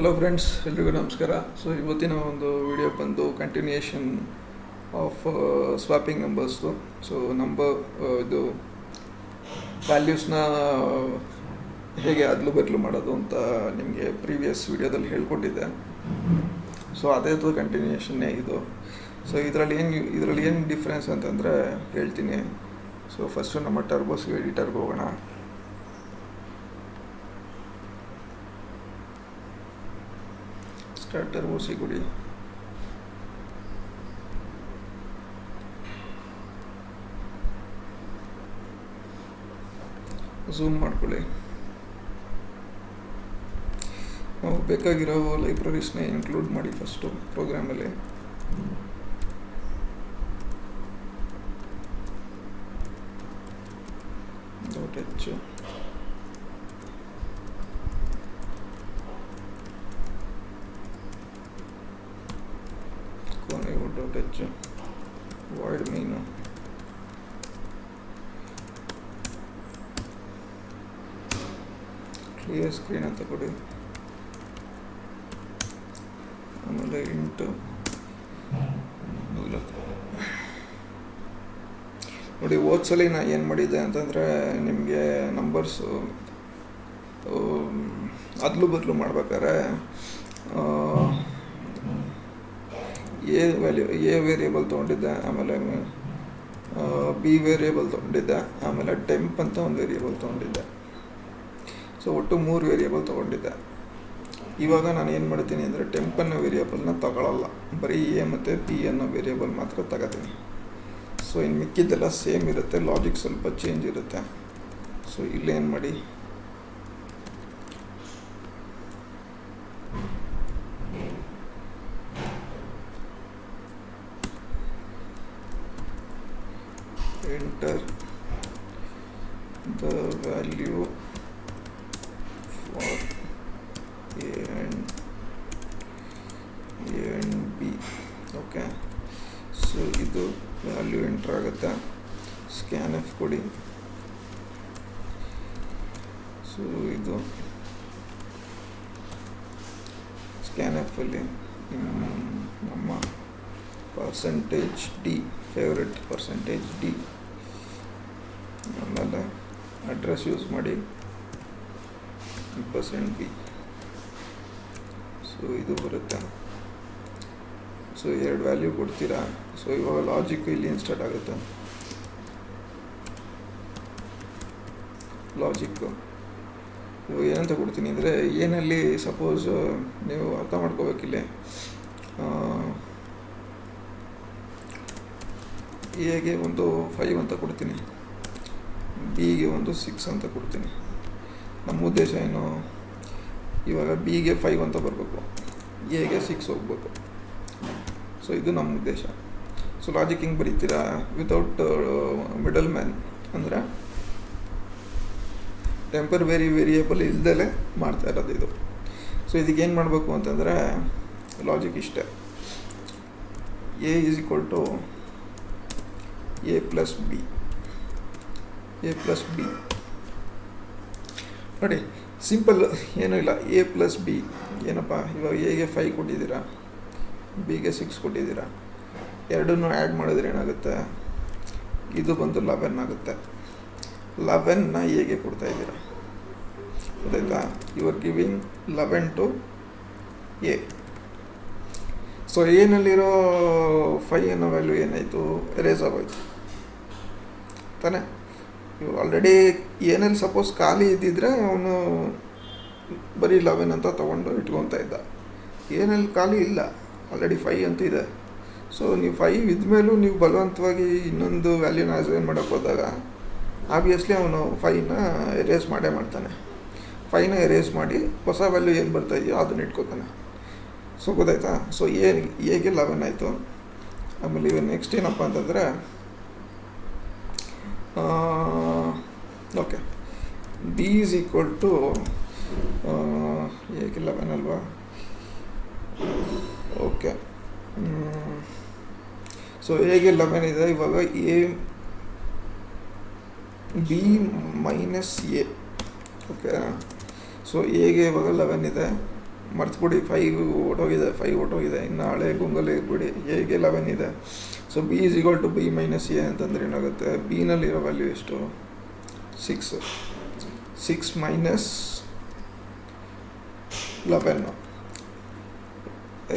Hello friends, ಎಲ್ರಿಗೂ ನಮಸ್ಕಾರ. So ಇವತ್ತಿನ ಒಂದು ವಿಡಿಯೋ ಬಂದು ಕಂಟಿನ್ಯೂಯೇಷನ್ ಆಫ್ ಸ್ವಾಪಿಂಗ್ ನಂಬರ್ಸ್ದು. ಸೊ ಇದು ವ್ಯಾಲ್ಯೂಸ್ನ ಹೇಗೆ ಅದಲು ಬದಲು ಮಾಡೋದು ಅಂತ ನಿಮಗೆ ಪ್ರೀವಿಯಸ್ ವಿಡಿಯೋದಲ್ಲಿ ಹೇಳ್ಕೊಟ್ಟಿದ್ದೆ. ಸೊ ಅದೇ ಕಂಟಿನ್ಯೂಯೇಷನ್ನೇ ಇದು. ಸೊ ಇದರಲ್ಲಿ ಏನು ಡಿಫ್ರೆನ್ಸ್ ಅಂತಂದರೆ ಹೇಳ್ತೀನಿ. ಸೊ ಫಸ್ಟು ನಮ್ಮ ಟರ್ಬೋಸ್ ಎಡಿಟರ್ಗೆ ಹೋಗೋಣ. ಟರ್ಬೋ ಸಿಗುಡಿ. ಝೂಮ್ ಮಾಡ್ಕೊಳ್ಳಿ. ನಾವು ಬೇಕಾಗಿರೋ ಲೈಬ್ರರೀಸ್ನ ಇನ್ಕ್ಲೂಡ್ ಮಾಡಿ ಫಸ್ಟು ಪ್ರೋಗ್ರಾಮಲ್ಲಿ. .h .h void main clear screen ಅಂತ ಕೊಡಿ. ಆಮೇಲೆ ಇಂಟು ನೋಡಿ, ಓದ್ಸಲಿ ನಾ ಏನು ಮಾಡಿದ್ದೆ ಅಂತಂದರೆ ನಿಮಗೆ ನಂಬರ್ಸು ಅದಲು ಬದಲು ಮಾಡ್ಬೇಕಾದ್ರೆ ಎ ವೇರಿಯೇಬಲ್ ತೊಗೊಂಡಿದ್ದೆ, ಆಮೇಲೆ ಬಿ ವೇರಿಯೇಬಲ್ ತೊಗೊಂಡಿದ್ದೆ, ಆಮೇಲೆ ಟೆಂಪ್ ಅಂತ ಒಂದು ವೇರಿಯೇಬಲ್ ತೊಗೊಂಡಿದ್ದೆ. ಸೊ ಒಟ್ಟು 3 ವೇರಿಯೇಬಲ್ ತೊಗೊಂಡಿದ್ದೆ. ಇವಾಗ ನಾನು ಏನು ಮಾಡ್ತೀನಿ ಅಂದರೆ ಟೆಂಪ್ ಅನ್ನೋ ವೇರಿಯೇಬಲ್ನ ತಗೊಳ್ಳಲ್ಲ, ಬರೀ ಎ ಮತ್ತು ಬಿ ಅನ್ನೋ ವೇರಿಯೇಬಲ್ ಮಾತ್ರ ತಗೋತೀನಿ. ಸೊ ಇನ್ನು ಮಿಕ್ಕಿದ್ದೆಲ್ಲ ಸೇಮ್ ಇರುತ್ತೆ, ಲಾಜಿಕ್ ಸ್ವಲ್ಪ ಚೇಂಜ್ ಇರುತ್ತೆ. ಸೊ ಇಲ್ಲೇನು ಮಾಡಿ, enter the value for a and b. Okay, so ಇದು ವ್ಯಾಲ್ಯೂ ಎಂಟರ್ ಆಗುತ್ತೆ. ಸ್ಕ್ಯಾನ್ ಎಫ್ ಕೊಡಿ. ಸೊ ಇದು ಸ್ಕ್ಯಾನ್ ಎಫಲ್ಲಿ ನಮ್ಮ %d ಫೇವ್ರೆಟ್ %d, ಆಮೇಲೆ ಅಡ್ರೆಸ್ ಯೂಸ್ ಮಾಡಿ %b. ಸೊ ಇದು ಬರುತ್ತೆ. ಸೊ 2 ವ್ಯಾಲ್ಯೂ ಕೊಡ್ತೀರಾ. ಸೊ ಇವಾಗ ಲಾಜಿಕ್ ಇಲ್ಲಿ ಸ್ಟಾರ್ಟ್ ಆಗುತ್ತೆ. ಲಾಜಿಕ್ಕು ಇವಾಗ ಏನಂತ ಕೊಡ್ತೀನಿ ಅಂದರೆ, ಏನಲ್ಲಿ ಸಪೋಸ್ ನೀವು ಅರ್ಥ ಮಾಡ್ಕೋಬೇಕಿಲ್ಲಿ, ಎಗೆ ಒಂದು 5 ಅಂತ ಕೊಡ್ತೀನಿ, ಬಿಗೆ ಒಂದು 6 ಅಂತ ಕೊಡ್ತೀನಿ. ನಮ್ಮ ಉದ್ದೇಶ ಏನು, ಇವಾಗ ಬಿಗೆ 5 ಅಂತ ಬರಬೇಕು, ಎಗೆ 6 ಹೋಗ್ಬೇಕು. ಸೊ ಇದು ನಮ್ಮ ಉದ್ದೇಶ. ಸೊ ಲಾಜಿಕ್ ಹಿಂಗೆ ಬರೀತೀರಾ ವಿತೌಟ್ ಮಿಡಲ್ ಮ್ಯಾನ್, ಅಂದರೆ ಟೆಂಪರರಿ ವೇರಿಯೇಬಲ್ ಇಲ್ದಲೇ ಮಾಡ್ತಾ ಇರೋದು ಇದು. ಸೊ ಇದಕ್ಕೆ ಏನು ಮಾಡಬೇಕು ಅಂತಂದರೆ ಲಾಜಿಕ್ ಇಷ್ಟೇ, a is equal to a plus b ನೋಡಿ, ಸಿಂಪಲ್, ಏನೂ ಇಲ್ಲ. a plus b ಏನಪ್ಪ, ಇವಾಗ ಎಗೆ 5 ಕೊಟ್ಟಿದ್ದೀರಾ, ಬಿಗೆ 6 ಕೊಟ್ಟಿದ್ದೀರಾ, ಎರಡನ್ನೂ ಆ್ಯಡ್ ಮಾಡಿದ್ರೆ ಏನಾಗುತ್ತೆ, ಇದು ಬಂದು 11 ಆಗುತ್ತೆ. 11ನ ಎಗೆ ಕೊಡ್ತಾಯಿದ್ದೀರಾ, ಗೊತ್ತಾಯ್ತಾ? You are giving 11 to A. So ಏನಲ್ಲಿರೋ 5 ಅನ್ನೋ ವ್ಯಾಲ್ಯೂ ಏನಾಯಿತು, ಎರೇಸ್ ಆಗೋಯ್ತು ತಾನೆ. ಇವಾಗ ಆಲ್ರೆಡಿ ಏನಲ್ಲಿ ಸಪೋಸ್ ಖಾಲಿ ಇದ್ದಿದ್ರೆ ಅವನು ಬರೀ 11 ಅಂತ ತೊಗೊಂಡು ಇಟ್ಕೊತಾ ಇದ್ದ. ಏನಲ್ಲಿ ಖಾಲಿ ಇಲ್ಲ, ಆಲ್ರೆಡಿ 5 ಅಂತ ಇದೆ. ಸೊ ನೀವು 5 ಇದ್ಮೇಲೂ ನೀವು ಬಲವಂತವಾಗಿ ಇನ್ನೊಂದು ವ್ಯಾಲ್ಯೂನ ಅಸೈನ್ ಮಾಡೋಕ್ಕೆ ಹೋದಾಗ ಆಬ್ವಿಯಸ್ಲಿ ಅವನು 5ನ ಎರೇಸ್ ಮಾಡೇ ಮಾಡ್ತಾನೆ. 5ನ ಎರೇಸ್ ಮಾಡಿ ಹೊಸ ವ್ಯಾಲ್ಯೂ ಏನು ಬರ್ತಾಯಿದೆಯೋ ಅದನ್ನ ಇಟ್ಕೋತಾನೆ. ಸೊ ಗೊತ್ತಾಯ್ತಾ? ಸೊ ಎಗೆ 11 ಆಯಿತು. ಆಮೇಲೆ ಇವಾಗ ನೆಕ್ಸ್ಟ್ ಏನಪ್ಪ ಅಂತಂದರೆ, okay, B is equal to ಎಗೆ 11 ಅಲ್ವಾ? ಓಕೆ, ಸೊ ಎಗೆ 11 ಇದೆ. ಇವಾಗ A B minus A. Okay, so ಎಗೆ ಇವಾಗ 11 ಇದೆ, ಮರ್ತ್ಬಿಡಿ, 5 ಹೊಟ್ಟೋಗಿದೆ, ಇನ್ನು ಹಳೆ ಗುಂಗಲ್ಲಿ ಇಟ್ಬಿಡಿ, ಎಗೆ 11 ಇದೆ. So b is equal to b minus a ಅಂತಂದರೆ ಏನಾಗುತ್ತೆ, ಬಿನಲ್ಲಿರೋ ವ್ಯಾಲ್ಯೂ ಎಷ್ಟು, 6 ಮೈನಸ್ 11.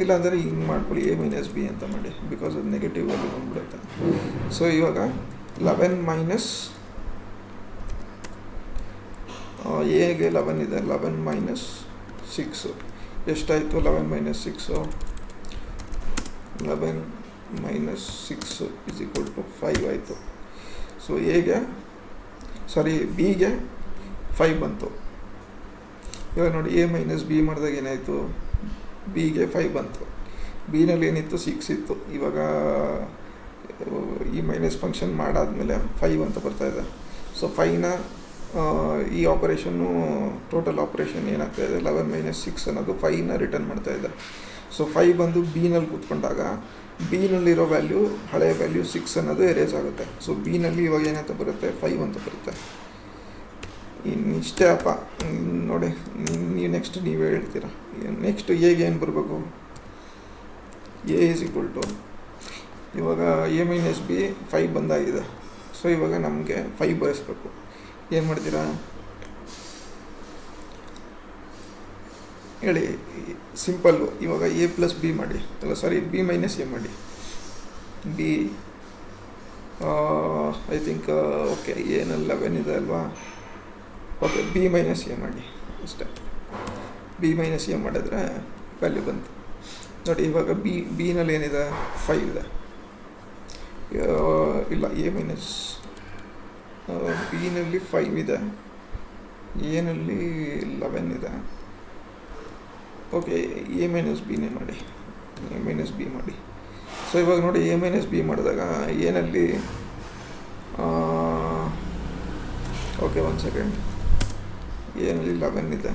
ಇಲ್ಲಾಂದರೆ ಹಿಂಗೆ ಮಾಡ್ಕೊಳ್ಳಿ, ಎ ಮೈನಸ್ ಬಿ ಅಂತ ಮಾಡಿ, ಬಿಕಾಸ್ ಅದು ನೆಗೆಟಿವ್ ವ್ಯಾಲ್ಯೂ ಬಂದ್ಬಿಡುತ್ತೆ. ಸೊ ಇವಾಗ 11 ಮೈನಸ್ ಎಗೆ 11 ಇದೆ, 11 ಮೈನಸ್ 6 ಎಷ್ಟಾಯಿತು, 11 minus 6 11 minus 6 is equal to 5 ಆಯಿತು. ಸೊ ಬಿಗೆ 5 ಬಂತು. ಇವಾಗ ನೋಡಿ, ಎ ಮೈನಸ್ ಬಿ ಮಾಡಿದಾಗ ಏನಾಯಿತು, ಬಿಗೆ 5 ಬಂತು, ಬಿನಲ್ಲಿ ಏನಿತ್ತು 6 ಇತ್ತು. ಇವಾಗ ಈ ಮೈನಸ್ ಫಂಕ್ಷನ್ ಮಾಡಾದಮೇಲೆ 5 ಅಂತ ಬರ್ತಾಯಿದೆ. ಸೊ 5ನ ಈ ಆಪರೇಷನ್ನು ಟೋಟಲ್ ಆಪರೇಷನ್ ಏನಾಗ್ತಾಯಿದೆ, 11 ಮೈನಸ್ 6 ಅನ್ನೋದು 5ನ ರಿಟರ್ನ್ ಮಾಡ್ತಾಯಿದೆ. ಸೊ 5 ಬಂದು ಬಿನಲ್ಲಿ ಕೂತ್ಕೊಂಡಾಗ ಬಿನಲ್ಲಿರೋ ವ್ಯಾಲ್ಯೂ, ಹಳೆಯ ವ್ಯಾಲ್ಯೂ 6 ಅನ್ನೋದು ಎರೇಸ್ ಆಗುತ್ತೆ. ಸೊ ಬಿನಲ್ಲಿ ಇವಾಗ ಏನಂತ ಬರುತ್ತೆ, 5 ಅಂತ ಬರುತ್ತೆ. ಇನ್ನಿಷ್ಟೇ ಅಪ್ಪ ನೋಡಿ, ನೀವು ನೆಕ್ಸ್ಟ್ ನೀವೇ ಹೇಳ್ತೀರಾ. ನೆಕ್ಸ್ಟ್ ಎಗೆ ಏನು ಬರಬೇಕು, ಎ ಈಸ್ ಈಕ್ವಲ್ ಟು, ಇವಾಗ ಎ ಮೈನಸ್ ಬಿ 5 ಬಂದಾಗಿದೆ. ಸೊ ಇವಾಗ ನಮಗೆ 5 ಬರೆಸ್ಬೇಕು. ಏನು ಮಾಡ್ತೀರಾ ಹೇಳಿ, ಸಿಂಪಲ್ಲು. ಇವಾಗ ಎ ಪ್ಲಸ್ ಬಿ ಮಾಡಿ, ಬಿ ಮೈನಸ್ ಎ ಮಾಡಿ. ಬಿ ಐ ಥಿಂಕ್ ಓಕೆ, ಏನಲ್ಲಿ 11 ಇದೆ ಅಲ್ವಾ, ಓಕೆ, ಬಿ ಮೈನಸ್ ಎ ಮಾಡಿ ಅಷ್ಟೇ. ಬಿ ಮೈನಸ್ ಎ ಮಾಡಿದ್ರೆ ವ್ಯಾಲ್ಯೂ ಬಂತು ನೋಡಿ. ಇವಾಗ ಬಿನಲ್ಲಿ ಏನಿದೆ, 5 ಇದೆ. ಇಲ್ಲ, ಎ ಮೈನಸ್ ಬಿನಲ್ಲಿ 5 ಇದೆ, ಎನಲ್ಲಿ 11 ಇದೆ. ಓಕೆ, ಎ ಮೈನಸ್ ಬಿನೇ ಮಾಡಿ, ಎ ಮೈನಸ್ ಬಿ ಮಾಡಿ. ಸೊ ಇವಾಗ ನೋಡಿ, ಎ ಮೈನಸ್ ಬಿ ಮಾಡಿದಾಗ ಎನಲ್ಲಿ ಓಕೆ, 1 ಸೆಕೆಂಡ್, ಎನಲ್ಲಿ 11 ಇದೆ,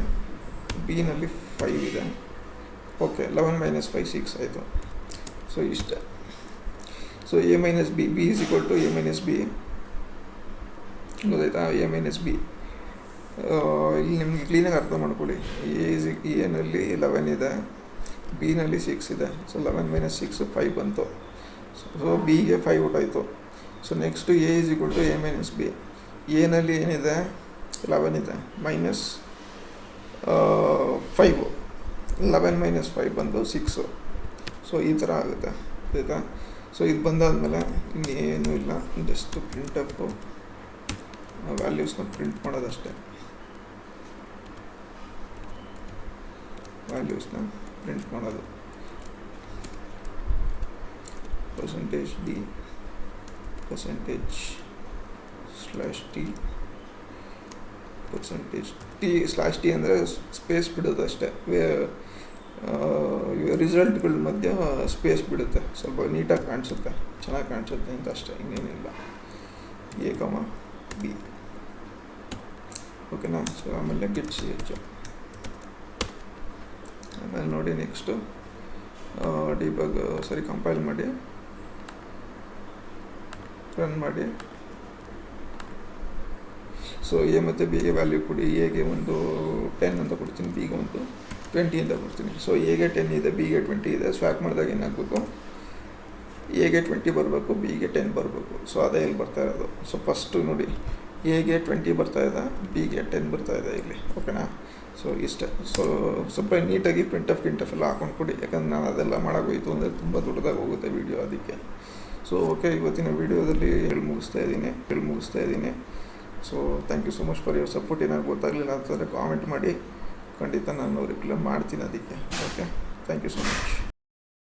ಬಿನಲ್ಲಿ 5 ಇದೆ. ಓಕೆ, 11 ಮೈನಸ್ 5 6 ಆಯಿತು. ಸೊ ಇಷ್ಟೇ. So a minus b is equal to A minus b, ಗೊತ್ತಾಯ್ತಾ, ಎ ಮೈನಸ್ ಬಿ. ಇಲ್ಲಿ ನಿಮಗೆ ಕ್ಲೀನಾಗಿ ಅರ್ಥ ಮಾಡ್ಕೊಳ್ಳಿ. ಎನಲ್ಲಿ 11 ಇದೆ, ಬಿನಲ್ಲಿ 6 ಇದೆ. ಸೊ 11 ಮೈನಸ್ 6 5 ಬಂತು. ಸೊ ಬಿಗೆ 5 ಔಟಾಯಿತು. So next A is equal to A minus B. ಎನಲ್ಲಿ ಏನಿದೆ, 11 ಇದೆ, ಮೈನಸ್ 5, 11 ಮೈನಸ್ 5 ಬಂದು 6. ಸೊ ಈ ಥರ ಆಗುತ್ತೆ, ಆಯಿತಾ. ಸೊ ಇದು ಬಂದಾದಮೇಲೆ ಇನ್ನೇನೂ ಇಲ್ಲ, ಜಸ್ಟ್ ಪ್ರಿಂಟಪ್ಪು ವ್ಯಾಲ್ಯೂಸ್ನ ಪ್ರಿಂಟ್ ಮಾಡೋದಷ್ಟೇ. ವ್ಯಾಲ್ಯೂಸ್ನ ಪ್ರಿಂಟ್ ಮಾಡೋದು, percentage D, percentage slash T, percentage T slash T ಅಂದರೆ ಸ್ಪೇಸ್ ಬಿಡೋದು ಅಷ್ಟೇ. ರಿಸಲ್ಟ್ಗಳ ಮಧ್ಯೆ ಸ್ಪೇಸ್ ಬಿಡುತ್ತೆ, ಸ್ವಲ್ಪ ನೀಟಾಗಿ ಕಾಣಿಸುತ್ತೆ, ಚೆನ್ನಾಗಿ ಕಾಣಿಸುತ್ತೆ ಅಂತ ಅಷ್ಟೇ, ಇನ್ನೇನಿಲ್ಲ. ಎ ಕಮ ಬಿ, ಓಕೆನಾ. ಸೊ ಆಮೇಲೆ ಗೆಟ್ ಸಿ ಎಚ್. ಆಮೇಲೆ ನೋಡಿ ನೆಕ್ಸ್ಟು ಡಿಬಗ್ ಕಂಪೈಲ್ ಮಾಡಿ ರನ್ ಮಾಡಿ. ಸೊ ಎ ಮತ್ತು ಬಿಗೆ ವ್ಯಾಲ್ಯೂ ಕೊಡಿ. ಎಗೆ ಒಂದು 10 ಅಂತ ಕೊಡ್ತೀನಿ, ಬಿಗೆ ಒಂದು 20 ಅಂತ ಕೊಡ್ತೀನಿ. ಸೊ ಎಗೆ 10 ಇದೆ, ಬಿಗೆ 20 ಇದೆ. ಸ್ವ್ಯಾಪ್ ಮಾಡಿದಾಗ ಏನಾಗಬೇಕು, ಎಗೆ 20 ಬರಬೇಕು, ಬಿಗೆ 10 ಬರಬೇಕು. ಸೊ ಅದೇ ಇಲ್ಲಿ ಬರ್ತಾ ಇರೋದು. ಸೊ ಫಸ್ಟು ನೋಡಿ, ಎಗೆ 20 ಬರ್ತಾಯಿದೆ, ಬಿಗೆ 10 ಬರ್ತಾಯಿದೆ ಇಲ್ಲಿ, ಓಕೆನಾ. ಸೊ ಇಷ್ಟೇ. ಸೊ ಸ್ವಲ್ಪ ನೀಟಾಗಿ ಪ್ರಿಂಟ್ ಆಫ್ ಎಲ್ಲ ಹಾಕೊಂಡು ಕೊಡಿ, ಯಾಕಂದ್ರೆ ನಾನು ಅದೆಲ್ಲ ಮಾಡೋಕ್ಕೋಯ್ತು ಅಂದರೆ ತುಂಬ ದೊಡ್ಡದಾಗಿ ಹೋಗುತ್ತೆ ವೀಡಿಯೋ, ಅದಕ್ಕೆ. ಸೊ ಓಕೆ, ಇವತ್ತಿನ ವೀಡಿಯೋದಲ್ಲಿ ಹೇಳಿ ಮುಗಿಸ್ತಾ ಇದ್ದೀನಿ. So thank you so much for your support. ಏನಾದ್ರು ಗೊತ್ತಾಗಲಿಲ್ಲ ಅಂತಂದರೆ ಕಾಮೆಂಟ್ ಮಾಡಿ, ಖಂಡಿತ ನಾನು ರಿಪ್ಲೈ ಮಾಡ್ತೀನಿ ಅದಕ್ಕೆ. Okay, thank you so much.